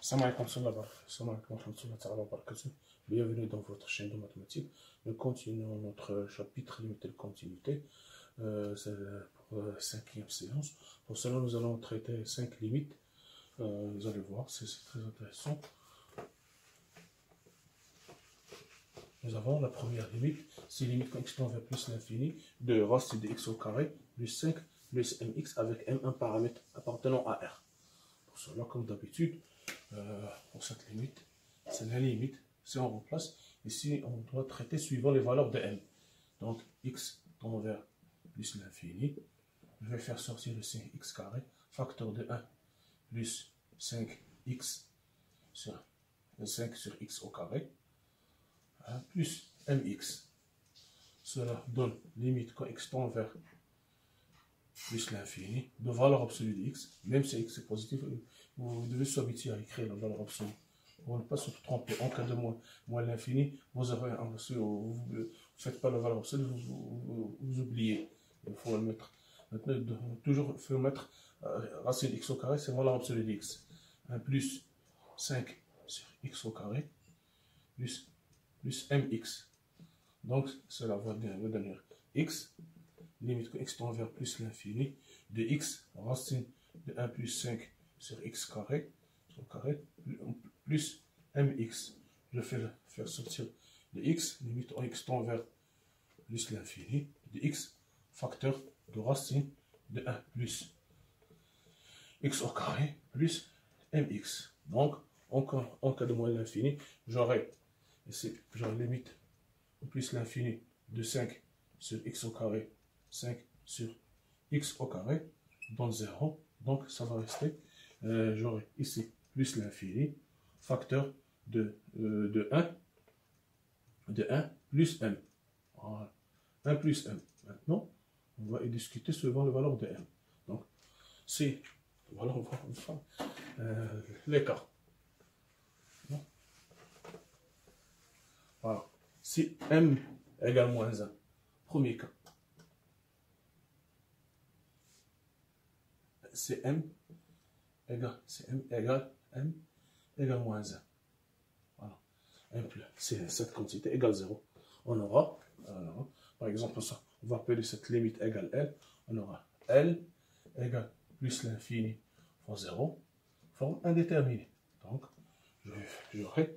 Salam alaikum wa rahmatullahi wa barakatuh. Bienvenue dans votre chaîne de mathématiques. Nous continuons notre chapitre limité de continuité. C'est pour la cinquième séance. Pour cela, nous allons traiter 5 limites. Vous allez voir, c'est très intéressant. Nous avons la première limite, c'est limite quand x tend vers plus l'infini de racine de x au carré plus 5 plus mx avec m un paramètre appartenant à R. Pour cela, comme d'habitude, pour cette limite, c'est la limite, si on remplace, ici on doit traiter suivant les valeurs de m. Donc x tend vers plus l'infini, je vais faire sortir le signe x carré, facteur de 1 plus 5x sur 5 sur x au carré, plus mx. Cela donne limite quand x tend vers plus l'infini de valeur absolue de x, même si x est positif, vous devez s'habituer à écrire la valeur absolue pour ne pas se tromper. En cas de moins l'infini, vous aurez un vous ne faites pas la valeur absolue, vous oubliez. Il faut le mettre. Maintenant, toujours il faut mettre racine x au carré, c'est valeur absolue de x. 1 plus 5 sur x au carré plus mx. Donc cela va devenir x, limite que x tend vers plus l'infini, de x racine de 1 plus 5 sur x carré, plus mx. Je vais faire sortir de x, limite en x tend vers plus l'infini, de x facteur de racine de 1 plus x au carré plus mx. Donc en cas de moins l'infini, j'aurai limite plus l'infini de 5 sur x au carré, 5 sur x au carré, dans 0. Donc ça va rester, j'aurai ici plus l'infini, facteur de 1 plus m. Voilà. 1 plus m. Maintenant, on va y discuter suivant les valeurs de m. Donc, si, voilà, on va faire l'écart. Voilà. Si m égale moins 1, premier cas, c'est m égale moins 1. Voilà. C'est cette quantité égale 0. On aura, par exemple, ça, on va appeler cette limite égale L. On aura L égale plus l'infini fois 0, forme indéterminée. Donc, j'aurai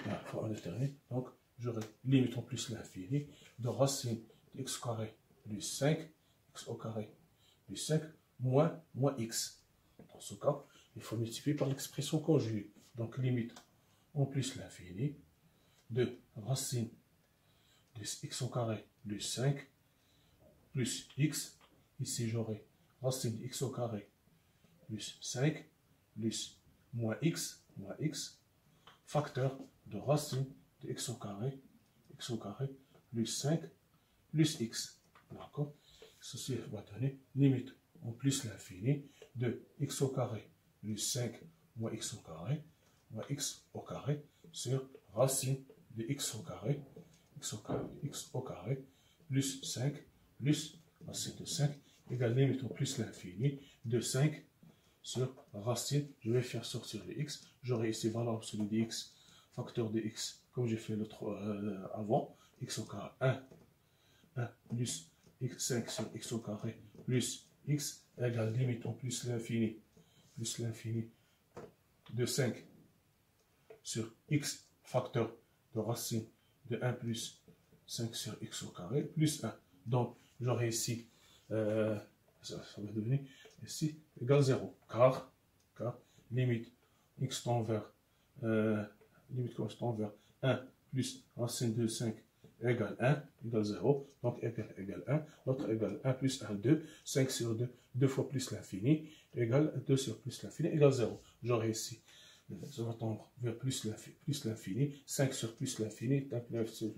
la forme indéterminée. Donc, j'aurai limite en plus l'infini de racine de x carré plus 5, x au carré plus 5, moins x. Dans ce cas, il faut multiplier par l'expression conjuguée. Donc, limite en plus l'infini de racine de x au carré plus 5 plus x. Ici, j'aurai racine de x au carré plus 5 plus moins x, facteur de racine de x au carré plus 5 plus x. D'accord? Ceci va donner limite en plus l'infini de x au carré plus 5 moins x au carré sur racine de x au carré plus 5 plus racine de 5 égale limite en plus l'infini de 5 sur racine. Je vais faire sortir le x. J'aurai ici valeur absolue de x, facteur de x, comme j'ai fait l'autre avant, x au carré 1 plus x5 sur x au carré plus x égale limite en plus l'infini de 5 sur x facteur de racine de 1 plus 5 sur x au carré plus 1. Donc j'aurai ici, ça va devenir ici égale 0, car limite x tend vers limite quand je tend vers 1 plus racine de 5 égale 1, égale 0, donc égale 1, l'autre égale 1 plus 1, 2, 5 sur 2, 2 fois plus l'infini, égale 2 sur plus l'infini, égale 0. J'aurai ici, ça va tendre vers plus l'infini, 5 sur plus l'infini,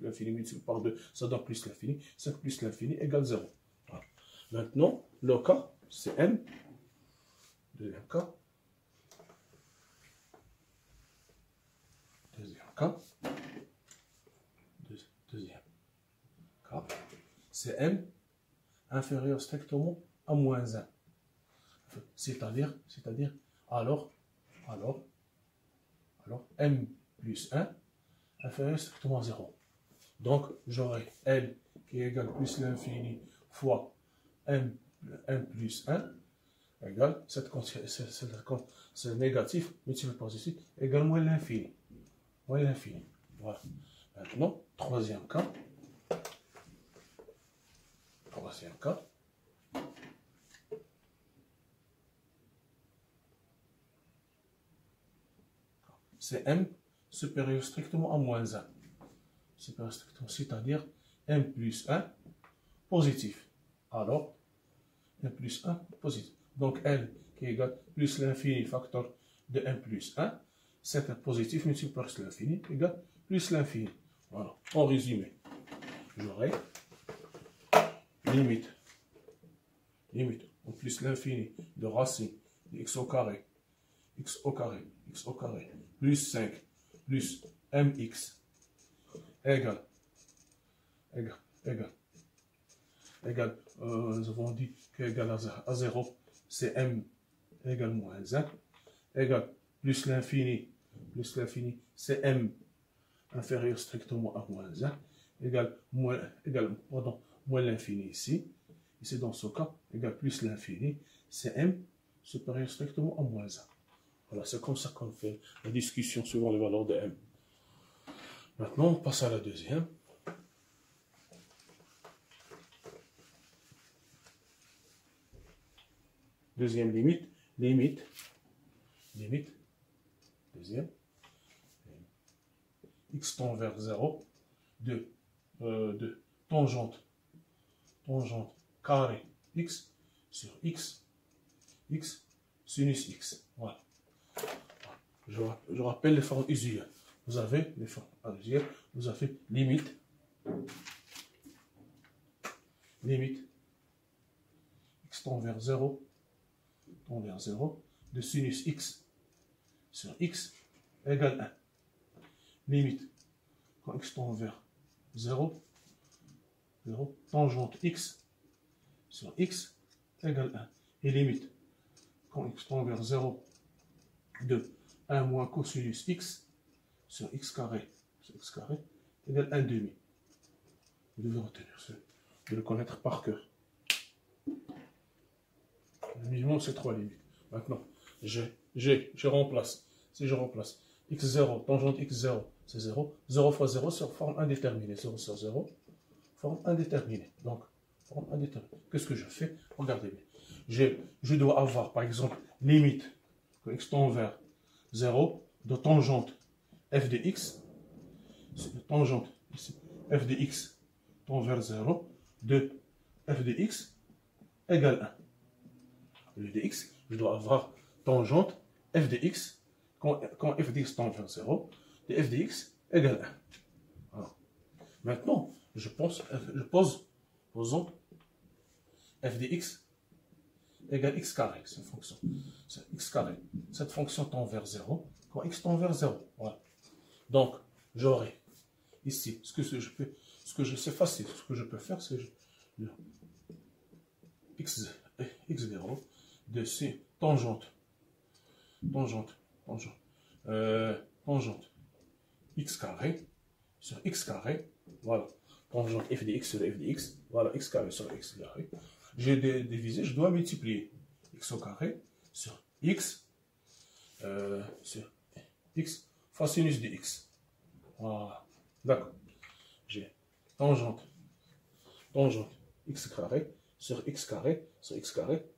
l'infini multiplié par 2, ça donne plus l'infini, 5 plus l'infini égale 0. Voilà. Maintenant, le cas, c'est m, deuxième cas, c'est m inférieur strictement à moins 1. C'est-à-dire, alors, m plus 1 inférieur strictement à 0. Donc, j'aurai L qui est égal plus l'infini fois m plus 1 égale, c'est négatif, multiplié par positif, égale moins l'infini. Moins l'infini. Voilà. Maintenant, troisième cas. C'est m supérieur strictement à moins 1. Supérieur strictement, c'est-à-dire m plus 1 positif. Alors, m plus 1 positif. Donc, L qui est égal plus l'infini facteur de m plus 1, c'est un positif multiplié par l'infini égale plus l'infini. Voilà. En résumé, j'aurai limite en plus l'infini de racine de x au carré, plus 5 plus mx égale, nous avons dit qu'égal à 0, c'est m égale moins 1, égale plus l'infini, c'est m inférieur strictement à moins 1, égale moins l'infini ici dans ce cas, égale plus l'infini, c'est m supérieur strictement à moins 1. Voilà, c'est comme ça qu'on fait la discussion suivant les valeurs de m. Maintenant, on passe à la deuxième. Deuxième limite, deuxième, x tend vers 0, de tangente carré x sur x sinus x. Voilà. Je rappelle les formes usuelles. Vous avez les formes usuelles, vous avez limite x tend vers 0, de sinus x sur x égale 1. Limite, quand x tend vers 0, tangente x sur x égale 1. Et limite, quand x tend vers 0, de 1 moins cosinus x sur x carré égale 1 demi. Vous devez retenir ça, de le connaître par cœur. Le minimum, c'est 3 limites. Maintenant, je remplace. Si je remplace x0, tangente x0, c'est 0. 0 fois 0 sur forme indéterminée. 0 sur 0, forme indéterminée. Donc, forme indéterminée. Qu'est-ce que je fais? Regardez bien. Je dois avoir, par exemple, limite que x tend vers 0 de tangente f de x. Tangente ici, f de x tend vers 0 de f de x égale 1. Au lieu de x, je dois avoir tangente f de x, quand f de x tend vers 0, de f de x égale 1. Alors, maintenant, posons f de x égale x carré, c'est une fonction. C'est x carré. Cette fonction tend vers 0, quand x tend vers 0. Voilà. Donc, j'aurai ici, c'est facile, ce que je peux faire, c'est x0 de c tangente x carré sur x carré, voilà, tangente f de x sur f de x, voilà, x carré sur x carré. J'ai divisé, je dois multiplier x au carré sur x fois sinus de x. Voilà, d'accord. J'ai tangente x carré sur x carré,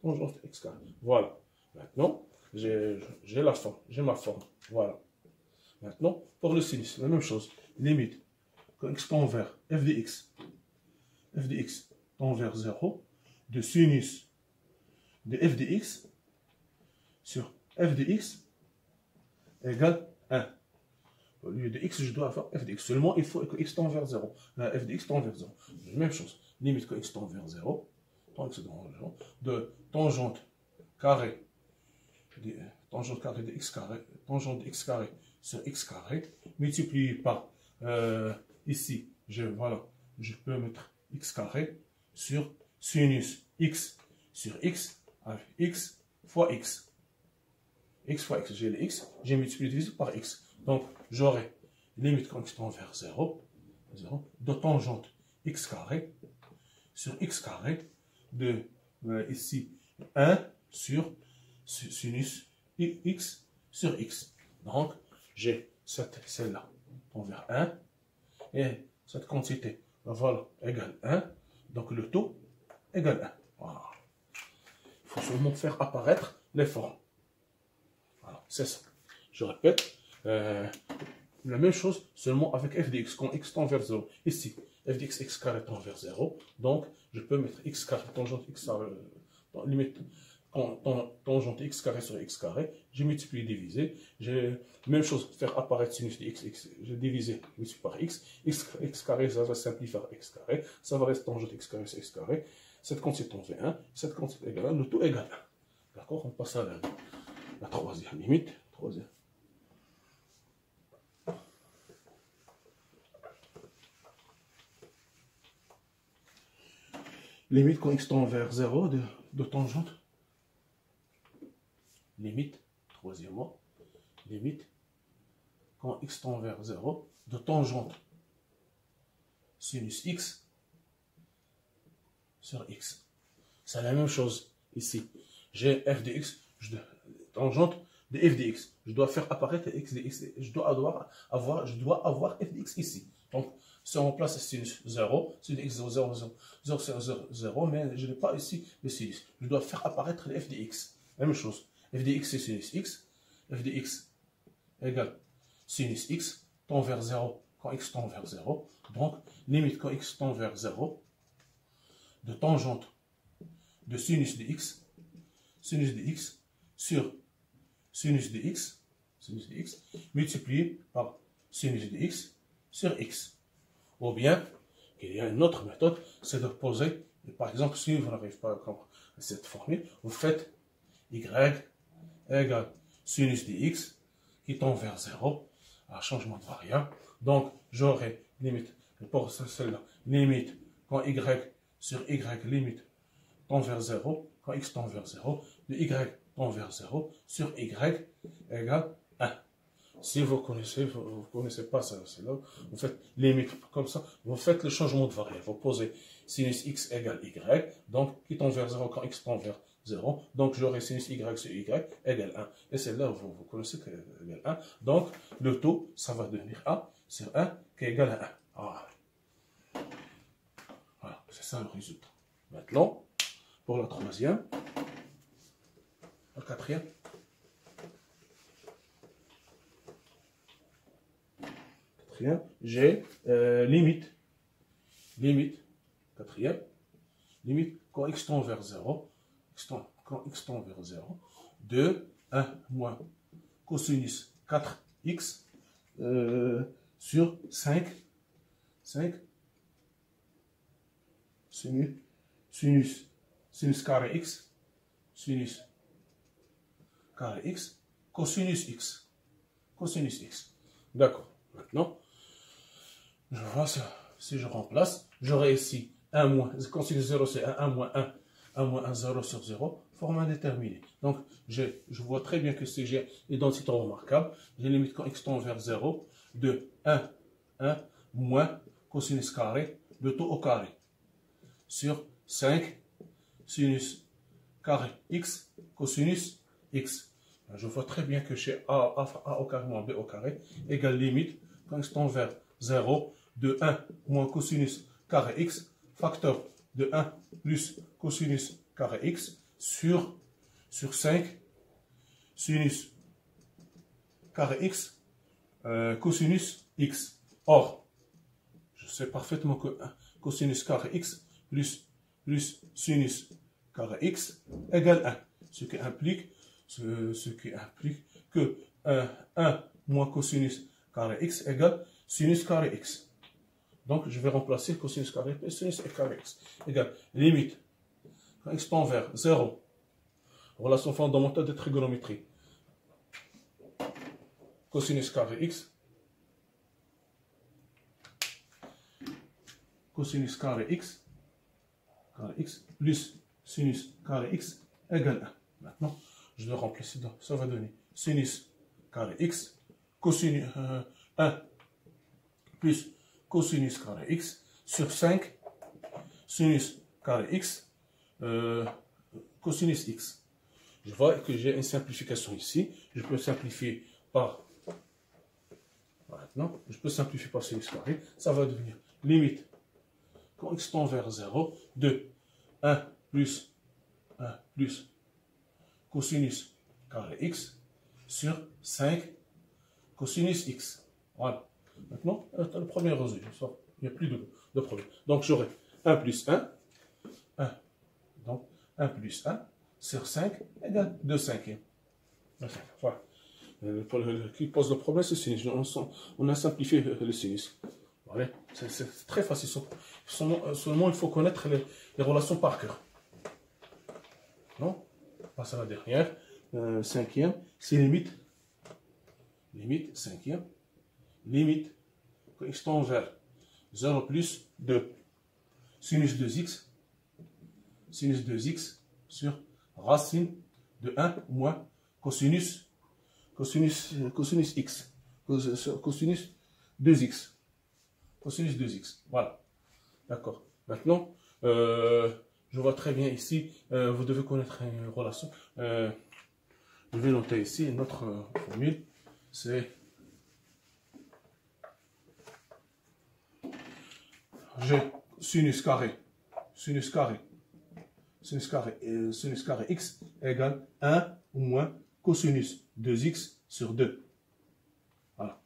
tangente x carré. Voilà. Maintenant, j'ai ma forme. Voilà. Maintenant, pour le sinus, la même chose. Limite, quand x tend vers f de x tend vers 0, de sinus de f de x sur f de x égale 1. Au lieu de x, je dois avoir f de x. Seulement, il faut que x tend vers 0. F de x tend vers 0. Même chose. Limite que x tend vers 0. De tangente carré de x carré, tangente de x carré sur x carré, multiplié par, ici, je peux mettre x carré sur sinus x sur x avec x fois x. X fois x, j'ai le x, j'ai multiplié divisé par x. Donc, j'aurai limite quand x tend vers 0, de tangente x carré sur x carré de ici 1 sur sinus x sur x. Donc, j'ai celle-là tend vers 1 et cette quantité, voilà, égale 1. Donc, le taux égale 1. Voilà. Il faut seulement faire apparaître les formes. Voilà, c'est ça. Je répète, la même chose, seulement avec f de x, quand x tend vers 0. Ici, f de x carré tend vers 0. Donc, je peux mettre x carré, tangente x carré, limite, tangente x carré sur x carré. J'ai multiplié, divisé. Même chose, faire apparaître sinus de x, j'ai divisé, multiplié par x. X carré, ça va simplifier par x carré. Ça va rester tangente x carré sur x carré. Cette quantité tend vers 1. Cette quantité égale 1. Le tout égale 1. D'accord? On passe à la troisième limite. Limite quand x tend vers 0 de tangente. Limite, troisièmement, limite quand x tend vers 0 de tangente sinus x sur x. C'est la même chose ici. J'ai f de x, tangente de f de x. Je dois faire apparaître x de x. Je dois avoir f de x ici. Donc, si on remplace sinus 0, sinus x 0, 0, 0, 0, 0, 0, 0, mais je n'ai pas ici le sinus. Je dois faire apparaître le f de x. Même chose. f de x c'est sinus x. f de x égale sinus x tend vers 0 quand x tend vers 0. Donc, limite quand x tend vers 0 de tangente de sinus de x sur sinus de x multiplié par sinus de x sur x. Ou bien, il y a une autre méthode, c'est de poser, par exemple, si vous n'arrivez pas à comprendre cette formule, vous faites y égale sinus de x qui tend vers 0, à changement de variable. Donc, j'aurai limite, pour celle-là, limite quand y sur y limite tend vers 0, quand x tend vers 0, de y tend vers 0 sur y égale 1. Si vous connaissez pas ça, c'est là, vous faites limite comme ça, vous faites le changement de variable. Vous posez sinus x égale y, donc qui tend vers 0 quand x tend vers 0. Donc j'aurai sinus y sur y égale 1. Et c'est là où vous connaissez que égale 1. Donc le taux, ça va devenir a sur 1 qui est égal à 1. Voilà, c'est ça le résultat. Maintenant, pour la troisième, la quatrième. J'ai limite, quatrième, limite quand x tend vers 0, quand x tend vers 0, de 1 moins cosinus 4x sur 5 sinus carré x, cosinus x. D'accord. Maintenant, je vois ça. Si je remplace, j'aurai ici 1 moins, cosinus 0 c'est 1 moins 1 0 sur 0, forme indéterminée. Donc, je vois très bien que si j'ai l'identité remarquable, j'ai limite quand x tend vers 0 de 1 moins cosinus carré, le taux au carré, sur 5 sinus carré x cosinus x. Je vois très bien que chez a au carré moins b au carré égale limite quand x tend vers 0 de 1 moins cosinus carré x facteur de 1 plus cosinus carré x sur 5 sinus carré x cosinus x. Or, je sais parfaitement que 1 cosinus carré x plus sinus carré x égale 1. Ce qui implique que 1 moins cosinus carré x égale sinus carré x. Donc, je vais remplacer cosinus carré et sinus carré x égale limite quand x tend vers 0, relation fondamentale de trigonométrie, cosinus carré x, carré x plus sinus carré x égale 1. Maintenant, je dois remplacer, donc ça va donner sinus carré x, cosinus 1 plus cosinus carré x sur 5 sinus carré x cosinus x. Je vois que j'ai une simplification ici. Je peux simplifier par... Maintenant, je peux simplifier par sinus carré. Ça va devenir limite, quand x tend vers 0, de 1 plus cosinus carré x sur 5 cosinus x. Voilà. Maintenant, le premier résolu. Il n'y a plus de problème. Donc, j'aurai 1 plus 1. Donc, 1 plus 1 sur 5 égale 2 cinquièmes. Voilà. Qui pose le problème, c'est le sinus. On a simplifié le sinus. Voilà. C'est très facile. Seulement, il faut connaître les relations par cœur. Non? On passe à la dernière. Cinquième, c'est limite. Limite, cinquième. Limite, quand x tend vers 0 plus 2. Sinus 2x. Sinus 2x sur racine de 1 moins cosinus x. Cosinus 2x. Cosinus 2x. Voilà. D'accord. Maintenant, je vois très bien ici, vous devez connaître une relation. Je vais noter ici notre formule. C'est G sinus carré x égale 1 ou moins cosinus 2x sur 2. Voilà.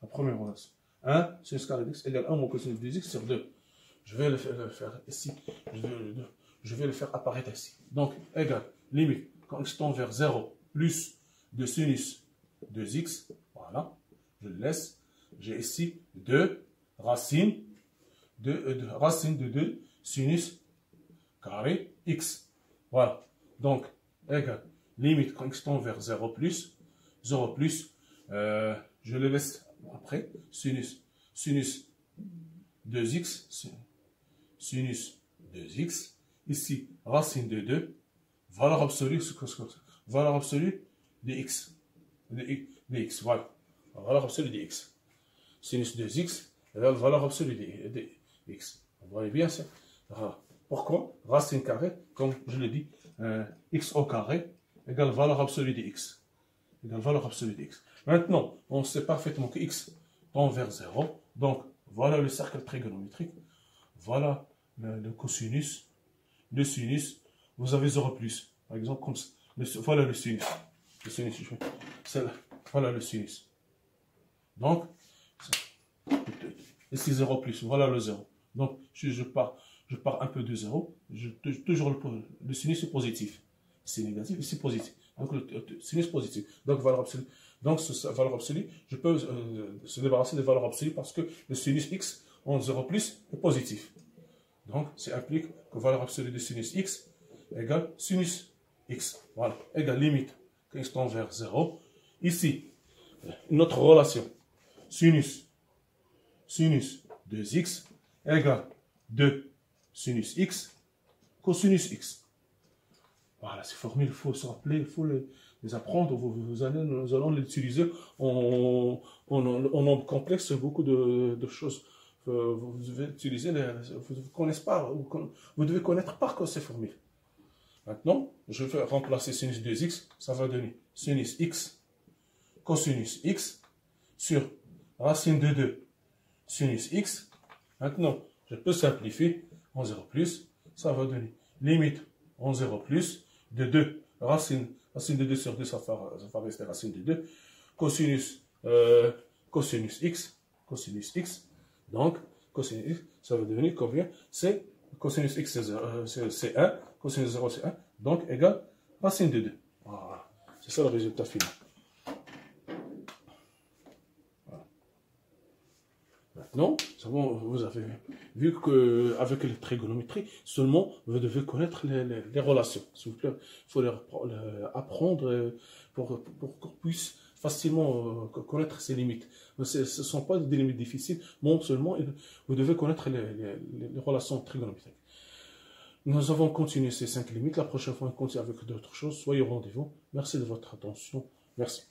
La première relation. 1 sinus carré x égale 1 ou moins cosinus 2x sur 2. Je vais le faire ici. Je vais le faire apparaître ici. Donc, égal, limite, quand x tend vers 0, plus de sinus 2x. Voilà. Je le laisse. J'ai ici 2 racine de 2 sinus carré x. Voilà. Donc, égal, limite, quand x tend vers 0 plus, je le laisse après, sinus 2x, sinus 2x, ici, racine de 2, valeur absolue de x, voilà, valeur absolue de x, sinus 2x, valeur absolue de x. Vous voyez bien ça? Pourquoi? Racine carrée, comme je l'ai dit, x au carré égale valeur absolue de x. Maintenant, on sait parfaitement que x tend vers 0. Donc, voilà le cercle trigonométrique. Voilà le cosinus. Le sinus, vous avez 0 plus. Par exemple, comme ça. Voilà le sinus. Voilà le sinus. Donc, ici 0 plus. Voilà le 0. Donc, je pars un peu de 0. Toujours le sinus est positif. C'est négatif, et c'est positif. Donc, le sinus positif. Donc, valeur absolue. Donc, valeur absolue, je peux se débarrasser des valeurs absolues parce que le sinus x en 0 plus est positif. Donc, ça implique que valeur absolue de sinus x égale sinus x. Voilà. Égale limite quand x tend vers 0. Ici, notre relation sinus 2x égale 2 sinus x cosinus x. Voilà, ces formules, il faut se rappeler, il faut les apprendre. Nous allons les utiliser en nombre complexe, beaucoup de choses. Vous devez utiliser, vous devez connaître par cœur ces formules. Maintenant, je vais remplacer sinus 2x, ça va donner sinus x cosinus x sur racine de 2 sinus x. Maintenant, je peux simplifier en 0 plus, ça va donner limite en 0 plus de 2 racine de 2 sur 2, ça va rester racine de 2 cosinus x. Donc, cosinus x, ça va devenir combien? C'est cosinus x, c'est 1, cosinus 0, c'est 1, donc égal racine de 2. Voilà. C'est ça le résultat final. Voilà. Maintenant, vous avez vu qu'avec les trigonométries, seulement vous devez connaître les relations. S'il vous plaît, il faut les apprendre pour qu'on puisse facilement connaître ses limites. Ce ne sont pas des limites difficiles, mais seulement vous devez connaître les relations trigonométriques. Nous avons continué ces 5 limites. La prochaine fois, on continue avec d'autres choses. Soyez au rendez-vous. Merci de votre attention. Merci.